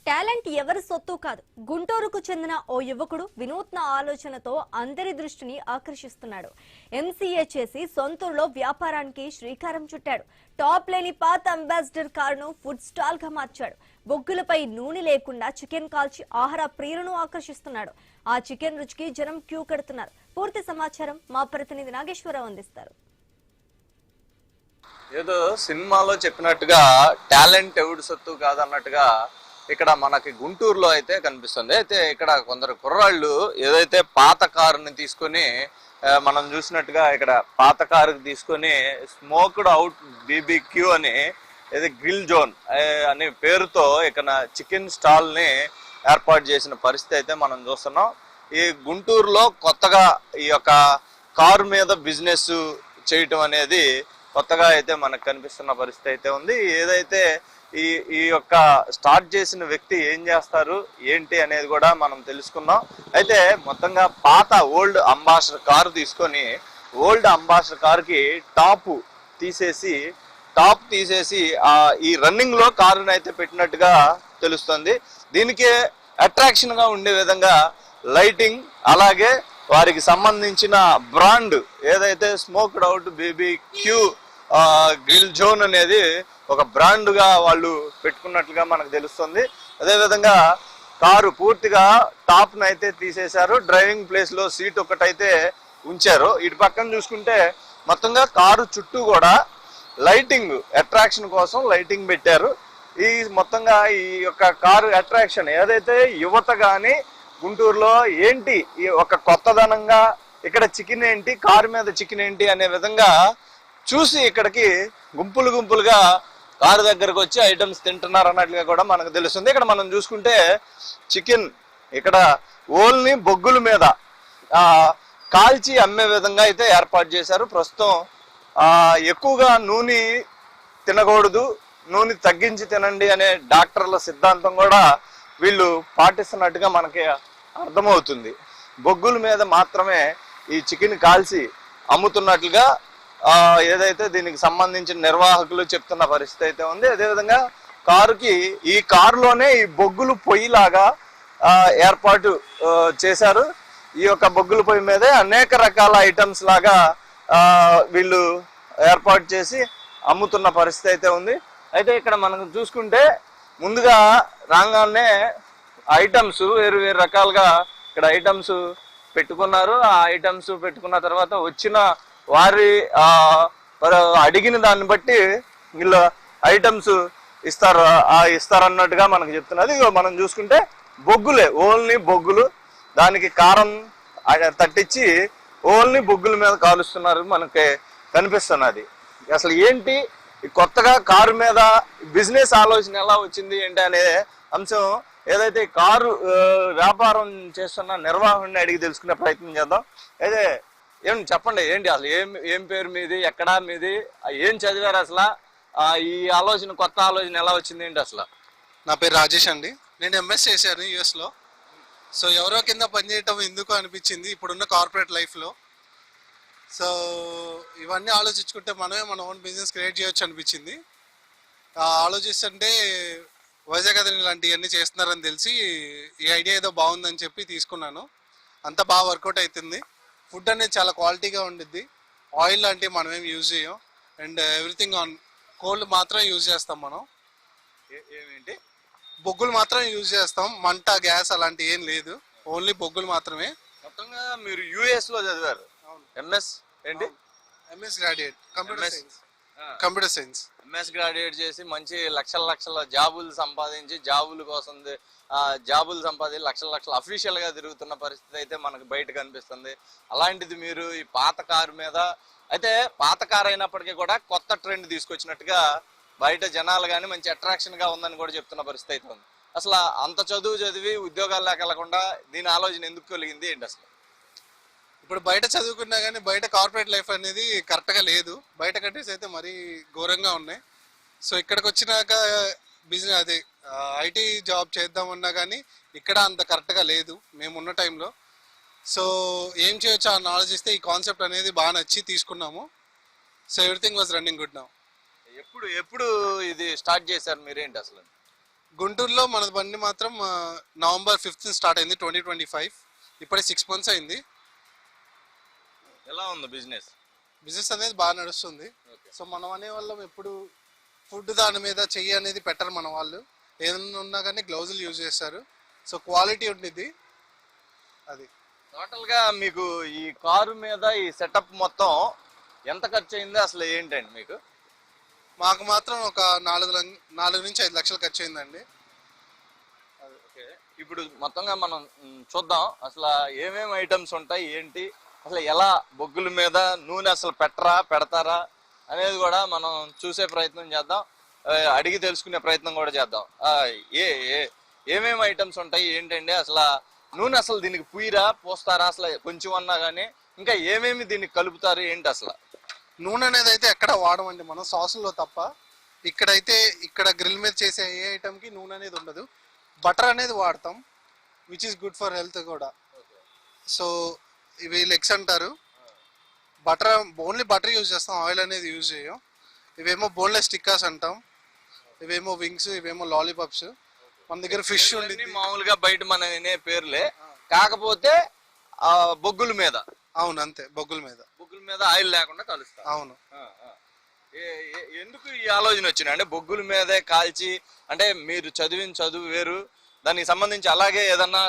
Talent ఎవరి సొత్తు కాదు. గుంటూరుకు చెందిన ఓ యువకుడు వినూత్న ఆలోచనతో అందరి దృష్టిని ఆకర్షిస్తున్నాడు. ఎంసీఏ చేసి సొంతూరులో వ్యాపారానికి శ్రీకారం చుట్టాడు. టాప్ లేని పాత అంబాసిడర్ కారును ఫుడ్ స్టాల్ గా మార్చాడు. బొగ్గులపై నూనె లేకుండా చికెన్ కాల్చి ఆహార ప్రియులను ఆకర్షిస్తున్నాడు. ఆ చికెన్ రుచికి జనం క్యూ కడుతున్నారు. పూర్తి సమాచారం మా ప్రతినిధి నాగేశ్వరరావు అందిస్తారు. ఏదో సినిమాలో చెప్పినట్టుగా టాలెంట్ ఎవడి సొత్తు కాదన్నట్టుగా ఇక్కడ మనకి గుంటూరులో అయితే కనిపిస్తుంది. అయితే ఇక్కడ కొందరు కుర్రాళ్ళు ఏదైతే పాత కారుని తీసుకొని మనం చూసినట్టుగా ఇక్కడ పాత కారుకి తీసుకొని స్మోక్డ్ అవుట్ బీబీక్యూ అని ఏదో గ్రిల్ జోన్ అనే పేరుతో ఇక్కడ చికెన్ స్టాల్ ని ఏర్పాటు చేసిన పరిస్థితి అయితే మనం చూస్తున్నాం. ఈ గుంటూరులో కొత్తగా ఈ యొక్క కారు మీద బిజినెస్ చేయటం అనేది కొత్తగా అయితే మనకు కనిపిస్తున్న పరిస్థితి అయితే ఉంది. ఏదైతే ఈ యొక్క స్టార్ట్ చేసిన వ్యక్తి ఏం చేస్తారు ఏంటి అనేది కూడా మనం తెలుసుకుందాం. అయితే మొత్తంగా పాత ఓల్డ్ అంబాసిడర్ కారు తీసుకొని ఓల్డ్ అంబాసిడర్ కారుకి టాప్ తీసేసి ఈ రన్నింగ్ లో కారుని అయితే పెట్టినట్టుగా తెలుస్తుంది. దీనికి అట్రాక్షన్ గా ఉండే విధంగా లైటింగ్, అలాగే వారికి సంబంధించిన బ్రాండ్ ఏదైతే smoked out BBQ grill zone అనేది ఒక బ్రాండ్ గా వాళ్ళు పెట్టుకున్నట్లుగా మనకు తెలుస్తుంది. అదేవిధంగా కారు పూర్తిగా టాప్ ను అయితే తీసేశారు. డ్రైవింగ్ ప్లేస్ లో సీట్ ఒకటైతే ఉంచారు. ఇటు పక్కన చూసుకుంటే మొత్తంగా కారు చుట్టూ కూడా లైటింగ్, అట్రాక్షన్ కోసం లైటింగ్ పెట్టారు. ఈ మొత్తంగా ఈ యొక్క కారు అట్రాక్షన్ ఏదైతే యువత గాని గుంటూరులో ఏంటి ఈ ఒక కొత్తదనంగా ఇక్కడ చికెన్ ఏంటి, కారు మీద చికెన్ ఏంటి అనే విధంగా చూసి ఇక్కడికి గుంపులుగా కారు దగ్గరకు వచ్చి ఐటమ్స్ తింటున్నారు అన్నట్లుగా కూడా మనకు తెలుస్తుంది. ఇక్కడ మనం చూసుకుంటే చికెన్ ఇక్కడ ఓన్లీ బొగ్గుల మీద కాల్చి అమ్మే విధంగా అయితే ఏర్పాటు చేశారు. ప్రస్తుతం ఎక్కువగా నూనె తినకూడదు, నూనె తగ్గించి తినండి అనే డాక్టర్ల సిద్ధాంతం కూడా వీళ్ళు పాటిస్తున్నట్టుగా మనకి అర్థమవుతుంది. బొగ్గుల మీద మాత్రమే ఈ చికెన్ కాల్చి అమ్ముతున్నట్లుగా ఏదైతే దీనికి సంబంధించిన నిర్వాహకులు చెప్తున్న పరిస్థితి అయితే ఉంది. అదేవిధంగా ఈ కారులోనే ఈ బొగ్గులు పొయ్యిలాగా ఏర్పాటు చేశారు. ఈ యొక్క బొగ్గుల పొయ్యి మీదే అనేక రకాల ఐటమ్స్ లాగా వీళ్ళు ఏర్పాటు చేసి అమ్ముతున్న పరిస్థితి అయితే ఉంది. అయితే ఇక్కడ మనం చూసుకుంటే ముందుగా రాగానే ఐటమ్స్ వేరు రకాలుగా ఇక్కడ ఐటమ్స్ పెట్టుకున్నారు. ఆ ఐటమ్స్ పెట్టుకున్న తర్వాత వచ్చిన వారి అడిగిన దాన్ని బట్టి వీళ్ళు ఐటమ్స్ ఇస్తారన్నట్టుగా మనకు చెప్తున్నది. మనం చూసుకుంటే బొగ్గులే, ఓన్లీ బొగ్గులు, దానికి కారం తట్టించి ఓన్లీ బొగ్గుల మీద కాలుస్తున్నారు మనకి కనిపిస్తున్నది. అసలు ఏంటి కొత్తగా కారు మీద బిజినెస్ ఆలోచన ఎలా వచ్చింది ఏంటి అనే అంశం ఏదైతే కారు వ్యాపారం చేస్తున్న నిర్వాహకుడిని అడిగి తెలుసుకునే ప్రయత్నం చేద్దాం. అయితే ఏం చెప్పండి, ఏంటి అసలు ఏం పేరు మీది, ఎక్కడా మీది, ఏం చదివారు, అసలు ఈ ఆలోచన కొత్త ఆలోచన ఎలా వచ్చింది ఏంటి అసలు? నా పేరు రాజేష్ అండి. నేను ఎంఎస్ చేశాను యుఎస్లో. సో ఎవరో కింద పనిచేయటం ఎందుకు అనిపించింది ఇప్పుడున్న కార్పొరేట్ లైఫ్లో. సో ఇవన్నీ ఆలోచించుకుంటే మనమే మన ఓన్ బిజినెస్ క్రియేట్ చేయొచ్చు అనిపించింది. ఆలోచిస్తుంటే వైజాగ్ అతను ఇలాంటివన్నీ చేస్తున్నారని తెలిసి ఈ ఐడియా ఏదో బాగుందని చెప్పి తీసుకున్నాను. అంతా బాగా వర్కౌట్ అవుతుంది. ఫుడ్ అనేది చాలా క్వాలిటీగా ఉండిద్ది. ఆయిల్ లాంటివి మనం ఏం యూజ్ చేయం. అండ్ ఎవ్రీథింగ్ ఆన్ కోల్డ్ మాత్రం యూజ్ చేస్తాం. మనం ఏమేంటి బొగ్గులు మాత్రం యూజ్ చేస్తాం. మంట, గ్యాస్ అలాంటివి ఏం లేదు. ఓన్లీ బొగ్గులు మాత్రమే. మొత్తంగా మీరు యుఎస్ లో చదివారు? ఎంఎస్ ఏంటి? MS graduate computer science. MS graduate చేసి మంచి లక్షల జాబులు సంపాదించి జాబులు సంపాదించి లక్షల అఫీషియల్ గా తిరుగుతున్న పరిస్థితి అయితే మనకు బయట కనిపిస్తుంది. అలాంటిది మీరు ఈ పాత కారు మీద, అయితే పాత కారు అయినప్పటికీ కూడా కొత్త ట్రెండ్ తీసుకొచ్చినట్టుగా బయట జనాలు కానీ మంచి అట్రాక్షన్ గా ఉందని కూడా చెప్తున్న పరిస్థితి అయితే ఉంది. అసలు అంత చదివి ఉద్యోగాలు లేకుండా దీని ఆలోచన ఎందుకు కలిగింది ఏంటి అసలు? ఇప్పుడు బయట చదువుకున్నా కానీ బయట కార్పొరేట్ లైఫ్ అనేది కరెక్ట్గా లేదు. బయట కంట్రీస్ అయితే మరీ ఘోరంగా ఉన్నాయి. సో ఇక్కడికి వచ్చినాక బిజినెస్ అదే ఐటీ జాబ్ చేద్దామన్నా కానీ ఇక్కడ అంత కరెక్ట్గా లేదు మేమున్న టైంలో. సో ఏం చేయొచ్చు అని ఆలోచిస్తే ఈ కాన్సెప్ట్ అనేది బాగా నచ్చి తీసుకున్నాము. So everything was running good now. ఎప్పుడు ఇది స్టార్ట్ చేశారు మీరేంటి అసలు? గుంటూరులో మన బండి మాత్రం నవంబర్ 5th స్టార్ట్ అయింది 2025. ఇప్పుడే 6 months అయింది. ఎలా ఉంది బిజినెస్? బిజినెస్ అనేది బాగా నడుస్తుంది. సో మనం అనే వాళ్ళం ఎప్పుడు ఫుడ్ దాని మీద చెయ్యి అనేది పెట్టరు మన వాళ్ళు. ఏదైనా ఉన్నా కానీ గ్లౌజులు యూజ్ చేస్తారు. సో క్వాలిటీ ఉండిద్ది. అది టోటల్గా మీకు ఈ కారు మీద ఈ సెటప్ మొత్తం ఎంత ఖర్చు అయింది అసలు ఏంటండి మీకు? మాకు మాత్రం ఒక 4 నుంచి 5 లక్షలు ఖర్చు అయిందండి. ఓకే, ఇప్పుడు మొత్తంగా మనం చూద్దాం అసలు ఏమేమి ఐటమ్స్ ఉంటాయి ఏంటి, అసలు ఎలా బొగ్గుల మీద నూనె అసలు పెడతారా అనేది కూడా మనం చూసే ప్రయత్నం చేద్దాం, అడిగి తెలుసుకునే ప్రయత్నం కూడా చేద్దాం. ఏమేమి ఐటమ్స్ ఉంటాయి ఏంటండి, అసలు నూనె అసలు దీనికి పోస్తారా అసలు కొంచెం అన్నా కానీ, ఇంకా ఏమేమి దీనికి కలుపుతారు ఏంటి అసలు? నూనె అనేది అయితే ఎక్కడ వాడమండి మనం, సాసుల్లో తప్ప. ఇక్కడ గ్రిల్ మీద చేసే ఏ ఐటమ్కి నూనె అనేది ఉండదు. బటర్ అనేది వాడతాం, which is good for health కూడా. సో ఇవి లెగ్స్ అంటారు. బటర్ ఓన్లీ బటర్ యూజ్ చేస్తాం, ఆయిల్ అనేది యూజ్ చేయం. ఇవేమో బోన్లెస్ టిక్కాస్ అంటాం, ఇవేమో వింగ్స్, ఇవేమో లాలీపాప్స్. మన దగ్గర ఫిష్ ఉండి మామూలుగా బయట మన వినే పేర్లే, కాకపోతే బొగ్గుల మీద. అవును, అంతే, బొగ్గుల మీద ఆయిల్ లేకుండా కలుస్తారు. అవును. ఎందుకు ఈ ఆలోచన వచ్చింది అంటే బొగ్గుల మీదే కాల్చి, అంటే మీరు చదివిన చదువు వేరు, దానికి సంబంధించి అలాగే ఏదన్నా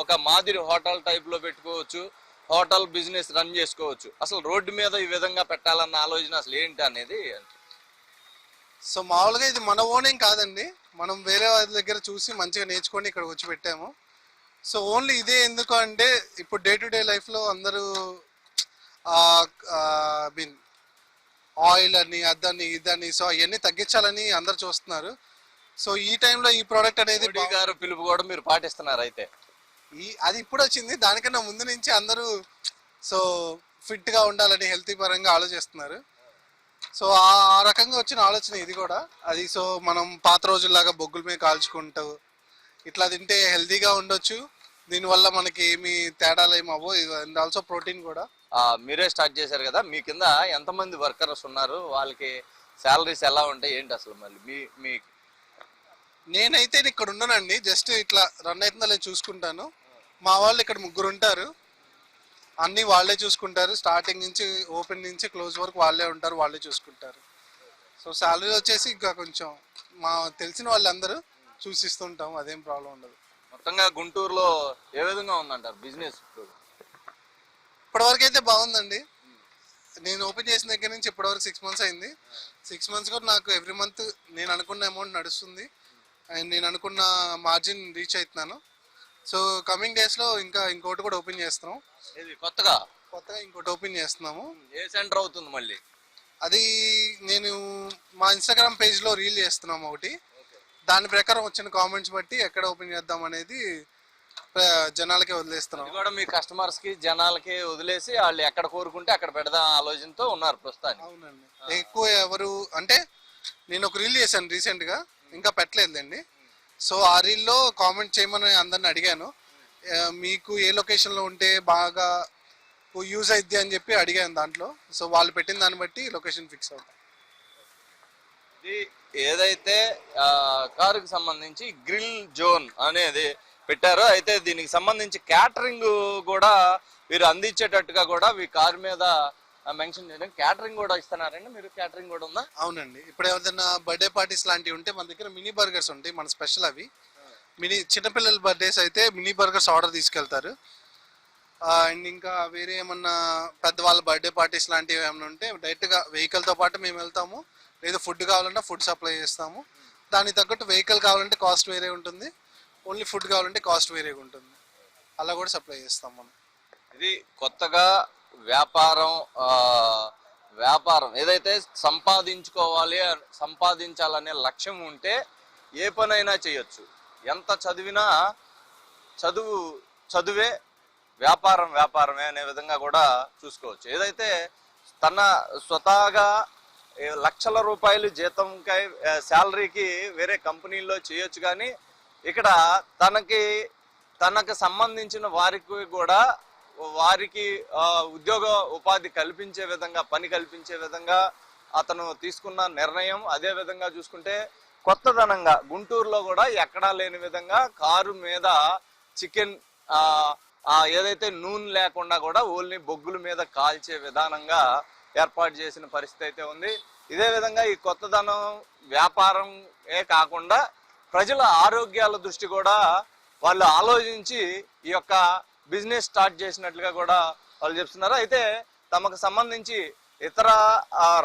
ఒక మాదిరి హోటల్ టైప్ లో పెట్టుకోవచ్చు, హోటల్ బిజినెస్ రన్ చేసుకోవచ్చు. అసలు రోడ్డు మీద ఈ విధంగా పెట్టాలన్న ఆలోచన అసలు ఏంటి అనేది? సో మామూలుగా ఇది మన ఓనేం కాదండి, మనం వేరే వాళ్ళ దగ్గర చూసి మంచిగా నేర్చుకొని ఇక్కడ వచ్చి పెట్టాము. సో ఓన్లీ ఇదే ఎందుకు అంటే ఇప్పుడు డే టు డే లైఫ్లో అందరూ మీన్ ఆయిల్ అని అదని ఇదని, సో అవన్నీ తగ్గించాలని అందరు చూస్తున్నారు. సో ఈ టైంలో ఈ ప్రోడక్ట్ అనేది గారు పిలుపు కూడా మీరు పాటిస్తున్నారు అయితే? అది ఇప్పుడు వచ్చింది, దానికన్నా ముందు నుంచి అందరూ సో ఫిట్గా ఉండాలని హెల్తీ పరంగా ఆలోచిస్తున్నారు. సో ఆ రకంగా వచ్చిన ఆలోచన ఇది కూడా. అది సో మనం పాత రోజుల్లాగా బొగ్గుల మీద కాల్చుకుంటూ ఇట్లా తింటే హెల్తీగా ఉండొచ్చు, దీనివల్ల మనకి ఏమి తేడాలు ఏమి అవ్వవు. అండ్ ఆల్సో ప్రోటీన్ కూడా. మీరే స్టార్ట్ చేశారు కదా, మీ కింద ఎంతమంది వర్కర్స్ ఉన్నారు, వాళ్ళకి శాలరీస్ ఎలా ఉంటాయి ఏంటి అసలు? మళ్ళీ మీ నేనైతే ఇక్కడ ఉన్నానండి, జస్ట్ ఇట్లా రన్ అవుతుందో నేను చూసుకుంటాను. మా వాళ్ళు ఇక్కడ 3 ఉంటారు, అన్నీ వాళ్ళే చూసుకుంటారు. స్టార్టింగ్ నుంచి ఓపెన్ నుంచి క్లోజ్ వరకు వాళ్ళే ఉంటారు, వాళ్ళే చూసుకుంటారు. సో శాలరీ వచ్చేసి ఇంకా కొంచెం మా తెలిసిన వాళ్ళందరూ చూసిస్తుంటాం, అదేం ప్రాబ్లం ఉండదు. మొత్తంగా గుంటూరులో ఏ విధంగా ఉందంటారు బిజినెస్? ఇప్పటివరకు అయితే బాగుందండి. నేను ఓపెన్ చేసిన దగ్గర నుంచి ఇప్పటివరకు 6 months అయింది. 6 months కూడా నాకు ఎవ్రీ మంత్ నేను అనుకున్న అమౌంట్ నడుస్తుంది అండ్ నేను అనుకున్న మార్జిన్ రీచ్ అవుతున్నాను. సో కమింగ్ డేస్లో ఇంకోటి కూడా ఓపెన్ చేస్తున్నాం. కొత్తగా ఇంకోటి ఓపెన్ చేస్తున్నాము. ఏ సెంటర్ అవుతుంది మళ్ళీ? అది నేను మా ఇన్స్టాగ్రామ్ పేజ్లో రీల్ చేస్తున్నాము ఒకటి. దాని ప్రకారం వచ్చిన కామెంట్స్ బట్టి ఎక్కడ ఓపెన్ చేద్దాం అనేది జనాలకే వదిలేస్తున్నాం. కూడా మీ కస్టమర్స్ కి జనాలకి వదిలేసి వాళ్ళు ఎక్కడ కోరుకుంటే అక్కడ పెడదాం ఆలోచనతో ఉన్నారు ప్రస్తుతానికి. అవునండి. ఎక్కువ ఎవరు అంటే నేను ఒక రీల్ చేశాను రీసెంట్గా, ఇంకా పెట్టలేదండి. సో ఆ రీల్లో కామెంట్ చేయమని అందరిని అడిగాను, మీకు ఏ లొకేషన్లో ఉంటే బాగా యూజ్ అయిద్ది అని చెప్పి అడిగాను దాంట్లో. సో వాళ్ళు పెట్టిన దాన్ని బట్టి లొకేషన్ ఫిక్స్ అవుతాం. ఇది ఏదైతే కారుకి సంబంధించి గ్రిల్ జోన్ అనేది పెట్టారో, అయితే దీనికి సంబంధించి క్యాటరింగ్ కూడా మీరు అందించేటట్టుగా కూడా మీ కారు మీద మెన్షన్ చేయడం, క్యాటరింగ్ కూడా ఇస్తున్నారండి మీరు? క్యాటరింగ్ కూడా ఉందా? అవునండి. ఇప్పుడు ఏదైనా బర్త్డే పార్టీస్ లాంటివి ఉంటే మన దగ్గర మినీ బర్గర్స్ ఉంటాయి, మన స్పెషల్ అవి. చిన్నపిల్లల బర్త్డేస్ అయితే మినీ బర్గర్స్ ఆర్డర్ తీసుకెళ్తారు. అండ్ ఇంకా వేరే ఏమన్నా పెద్దవాళ్ళ బర్త్డే పార్టీస్ లాంటివి ఏమైనా ఉంటే డైరెక్ట్గా వెహికల్తో పాటు మేము వెళ్తాము, లేదా ఫుడ్ కావాలంటే ఫుడ్ సప్లై చేస్తాము. దానికి తగ్గట్టు వెహికల్ కావాలంటే కాస్ట్ వేరే ఉంటుంది, ఓన్లీ ఫుడ్ కావాలంటే కాస్ట్ వేరేగా ఉంటుంది, అలా కూడా సప్లై చేస్తాం మనం. ఇది కొత్తగా వ్యాపారం ఏదైతే సంపాదించాలనే లక్ష్యం ఉంటే ఏ పనైనా చేయొచ్చు. ఎంత చదివినా చదువే, వ్యాపారమే అనే విధంగా కూడా చూసుకోవచ్చు. ఏదైతే తన స్వతహాగా లక్షల రూపాయలు జీతంకై శాలరీకి వేరే కంపెనీల్లో చేయొచ్చు, కానీ ఇక్కడ తనకు సంబంధించిన వారికి ఉద్యోగ ఉపాధి కల్పించే విధంగా, పని కల్పించే విధంగా అతను తీసుకున్న నిర్ణయం. అదే విధంగా చూసుకుంటే కొత్తదనంగా గుంటూరులో కూడా ఎక్కడా లేని విధంగా కారు మీద చికెన్ ఏదైతే నూనె లేకుండా కూడా ఓన్లీ బొగ్గుల మీద కాల్చే విధానంగా ఏర్పాటు చేసిన పరిస్థితి అయితే ఉంది. ఇదే విధంగా ఈ కొత్తదనం వ్యాపారం కాకుండా ప్రజల ఆరోగ్యాల దృష్టి కూడా వాళ్ళు ఆలోచించి ఈ యొక్క బిజినెస్ స్టార్ట్ చేసినట్లుగా కూడా వాళ్ళు చెప్తున్నారు. అయితే తమకు సంబంధించి ఇతర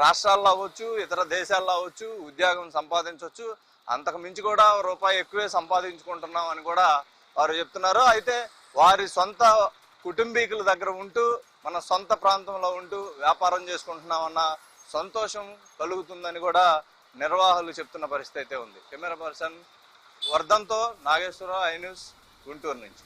రాష్ట్రాల్లో అవ్వచ్చు, ఇతర దేశాల్లో అవ్వచ్చు ఉద్యోగం సంపాదించవచ్చు, అంతకు మించి కూడా రూపాయి ఎక్కువే సంపాదించుకుంటున్నాం అని కూడా వారు చెప్తున్నారు. అయితే వారి సొంత కుటుంబీకుల దగ్గర ఉంటూ మన సొంత ప్రాంతంలో ఉంటూ వ్యాపారం చేసుకుంటున్నామన్న సంతోషం కలుగుతుందని కూడా నిర్వాహకులు చెప్తున్న పరిస్థితి అయితే ఉంది. కెమెరా పర్సన్ వర్ధన్తో నాగేశ్వరరావు, ఐ న్యూస్, గుంటూరు నుంచి.